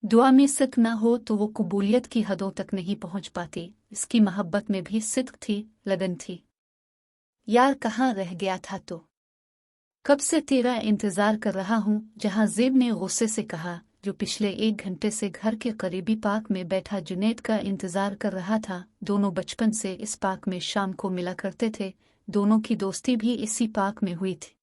दुआ में सिद्क न हो तो वो कबूलियत की हदों तक नहीं पहुंच पाती। इसकी मोहब्बत में भी सिद्क थी, लगन थी। यार कहाँ रह गया था तो? कब से तेरा इंतजार कर रहा हूँ, जहाँ ज़ेब ने गुस्से से कहा, जो पिछले 1 घंटे से घर के करीबी पार्क में बैठा जुनैद का इंतजार कर रहा था। दोनों बचपन से इस पार्क में शाम को मिला करते थे। दोनों की दोस्ती भी इसी पार्क में हुई थी।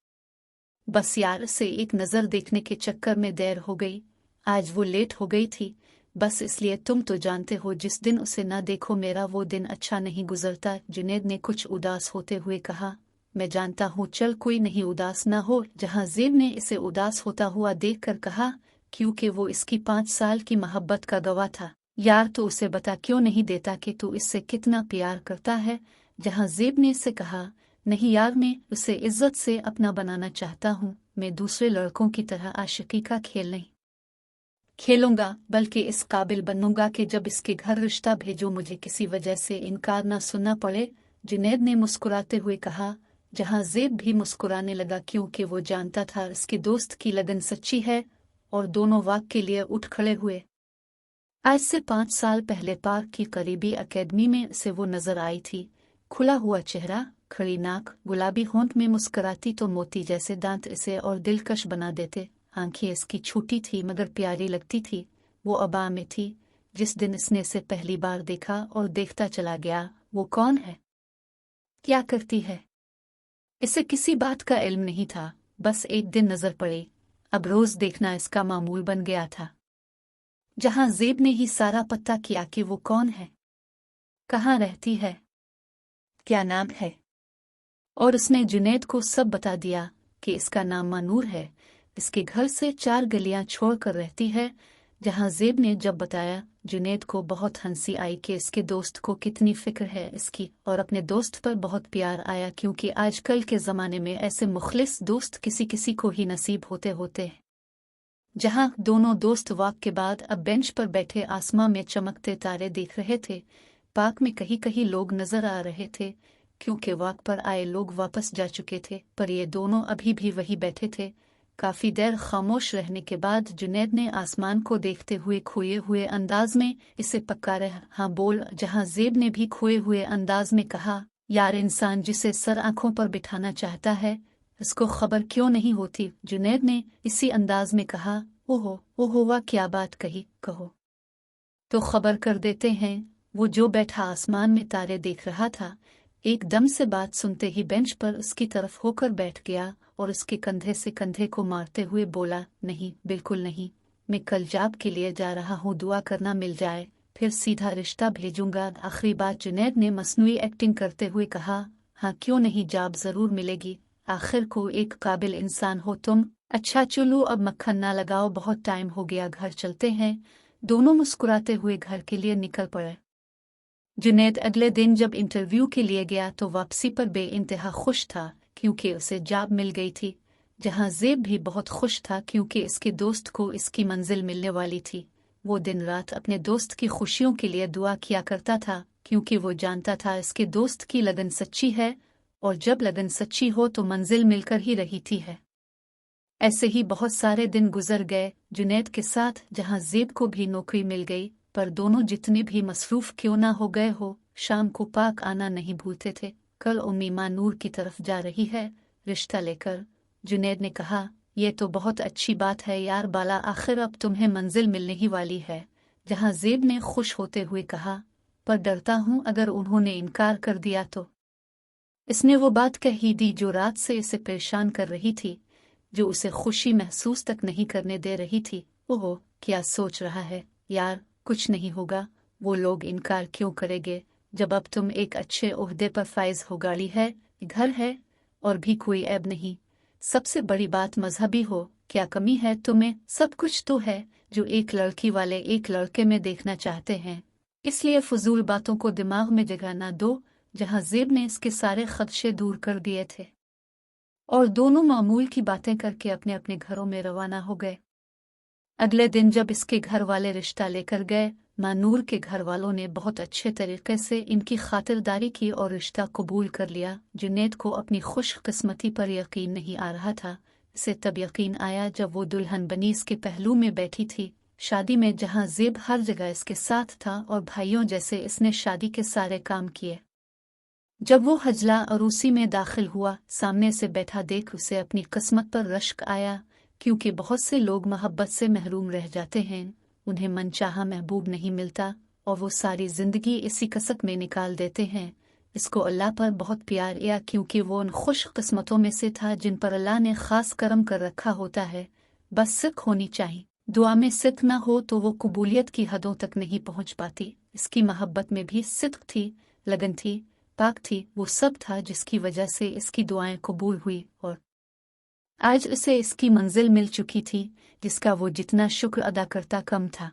बस यार से एक नज़र देखने के चक्कर में देर हो गई। आज वो लेट हो गई थी, बस इसलिए। तुम तो जानते हो, जिस दिन उसे ना देखो मेरा वो दिन अच्छा नहीं गुजरता। जुनैद ने कुछ उदास होते हुए कहा। मैं जानता हूँ, चल कोई नहीं, उदास ना हो। जहाँ ज़ेब ने इसे उदास होता हुआ देखकर कहा, क्योंकि वो इसकी 5 साल की मोहब्बत का गवाह था। यार तो उसे बता क्यों नहीं देता कि तू इससे कितना प्यार करता है। जहाँ ज़ेब ने इसे कहा, नहीं यार, मैं उसे इज्जत से अपना बनाना चाहता हूँ। मैं दूसरे लड़कों की तरह आशिकी का खेल नहीं खेलूंगा, बल्कि इस काबिल बनूंगा कि जब इसके घर रिश्ता भेजो मुझे किसी वजह से इनकार ना सुनना पड़े। जुनैद ने मुस्कुराते हुए कहा। जहाँ ज़ेब भी मुस्कुराने लगा, क्योंकि वो जानता था इसके दोस्त की लगन सच्ची है, और दोनों वाक के लिए उठ खड़े हुए। आज से 5 साल पहले पार्क की करीबी अकेडमी में से वो नजर आई थी। खुला हुआ चेहरा, खड़ी नाक, गुलाबी होंठ में मुस्कुराती तो मोती जैसे दांत इसे और दिलकश बना देते। आंखें इसकी छोटी थी मगर प्यारी लगती थी। वो अबा में थी। जिस दिन इसने इसे पहली बार देखा और देखता चला गया, वो कौन है, क्या करती है, इसे किसी बात का इल्म नहीं था। बस एक दिन नजर पड़े, अब रोज देखना इसका मामूल बन गया था। जहाँ ज़ेब ने ही सारा पता किया कि वो कौन है, कहाँ रहती है, क्या नाम है, और उसने जुनैद को सब बता दिया कि इसका नाम मानूर है, इसके घर से 4 गलियां छोड़कर रहती है। जहाँ ज़ेब ने जब बताया, जुनैद को बहुत हंसी आई कि इसके दोस्त को कितनी फिक्र है इसकी, और अपने दोस्त पर बहुत प्यार आया, क्योंकि आजकल के ज़माने में ऐसे मुखलिस दोस्त किसी किसी को ही नसीब होते हैं। जहाँ दोनों दोस्त वॉक के बाद अब बेंच पर बैठे आसमां में चमकते तारे देख रहे थे। पार्क में कहीं कहीं लोग नजर आ रहे थे, क्योंकि वॉक पर आए लोग वापस जा चुके थे, पर ये दोनों अभी भी वही बैठे थे। काफी देर खामोश रहने के बाद जुनैद ने आसमान को देखते हुए खोए हुए अंदाज में इसे पकारा। हाँ बोल। जहाँ ज़ेब ने भी खोए हुए अंदाज में कहा, यार इंसान जिसे सर आंखों पर बिठाना चाहता है, इसको खबर क्यों नहीं होती। जुनैद ने इसी अंदाज में कहा, ओहो वाह, क्या बात कही, कहो तो खबर कर देते हैं। वो जो बैठा आसमान में तारे देख रहा था, एकदम से बात सुनते ही बेंच पर उसकी तरफ होकर बैठ गया और उसके कंधे से कंधे को मारते हुए बोला, नहीं, बिल्कुल नहीं, मैं कल जाब के लिए जा रहा हूँ, दुआ करना मिल जाए, फिर सीधा रिश्ता भेजूंगा। आखिरी बात जुनैद ने मसनूई एक्टिंग करते हुए कहा। हाँ क्यों नहीं, जाब जरूर मिलेगी, आखिर को एक काबिल इंसान हो तुम। अच्छा चलो अब मक्खन ना लगाओ, बहुत टाइम हो गया, घर चलते हैं। दोनों मुस्कुराते हुए घर के लिए निकल पड़े। जुनैद अगले दिन जब इंटरव्यू के लिए गया तो वापसी पर बेइंतहा खुश था, क्योंकि उसे जॉब मिल गई थी। जहाँ ज़ेब भी बहुत खुश था, क्योंकि इसके दोस्त को इसकी मंजिल मिलने वाली थी। वो दिन रात अपने दोस्त की खुशियों के लिए दुआ किया करता था, क्योंकि वो जानता था इसके दोस्त की लगन सच्ची है, और जब लगन सच्ची हो तो मंजिल मिलकर ही रहती है। ऐसे ही बहुत सारे दिन गुजर गए जुनैद के साथ। जहाँ ज़ेब को भी नौकरी मिल गई, पर दोनों जितने भी मसरूफ क्यों ना हो गए हो, शाम को पार्क आना नहीं भूलते थे। कल उम्मीमा नूर की तरफ जा रही है रिश्ता लेकर। जुनैद ने कहा, यह तो बहुत अच्छी बात है यार बाला, आखिर अब तुम्हें मंजिल मिलने ही वाली है। जहाँ ज़ेब ने खुश होते हुए कहा, पर डरता हूँ अगर उन्होंने इनकार कर दिया तो। इसने वो बात कह ही दी जो रात से इसे परेशान कर रही थी, जो उसे खुशी महसूस तक नहीं करने दे रही थी। ओह, क्या सोच रहा है यार, कुछ नहीं होगा। वो लोग इनकार क्यों करेंगे, जब अब तुम एक अच्छे ओहदे पर फाइज हो, गाड़ी है, घर है, और भी कोई ऐब नहीं। सबसे बड़ी बात मजहबी हो, क्या कमी है तुम्हें, सब कुछ तो है जो एक लड़की वाले एक लड़के में देखना चाहते हैं। इसलिए फजूल बातों को दिमाग में जगह ना दो। जहाँ ज़ेब ने इसके सारे खदशे दूर कर दिए थे, और दोनों मामूल की बातें करके अपने अपने घरों में रवाना हो गए। अगले दिन जब इसके घर वाले रिश्ता लेकर गए, मानूर के घर वालों ने बहुत अच्छे तरीके से इनकी खातिरदारी की और रिश्ता कबूल कर लिया। जुनैद को अपनी खुशकिस्मती पर यकीन नहीं आ रहा था। इसे तब यकीन आया जब वो दुल्हन बनी इसके पहलू में बैठी थी। शादी में जहां ज़ेब हर जगह इसके साथ था और भाइयों जैसे इसने शादी के सारे काम किए। जब वो हजला अरूसी में दाखिल हुआ, सामने से बैठा देख उसे अपनी किस्मत पर रश्क आया, क्योंकि बहुत से लोग मोहब्बत से महरूम रह जाते हैं, उन्हें मनचाहा महबूब नहीं मिलता और वो सारी ज़िंदगी इसी कसक में निकाल देते हैं। इसको अल्लाह पर बहुत प्यार या क्योंकि वो उन खुश किस्मतों में से था जिन पर अल्लाह ने ख़ास करम कर रखा होता है। बस सिद्क होनी चाहिए। दुआ में सिद्क न हो तो वो कबूलियत की हदों तक नहीं पहुंच पाती। इसकी मोहब्बत में भी सिद्क थी, लगन थी, पाक थी, वो सब था जिसकी वजह से इसकी दुआएं कबूल हुई और आज उसे इसकी मंजिल मिल चुकी थी, जिसका वो जितना शुक्र अदा करता कम था।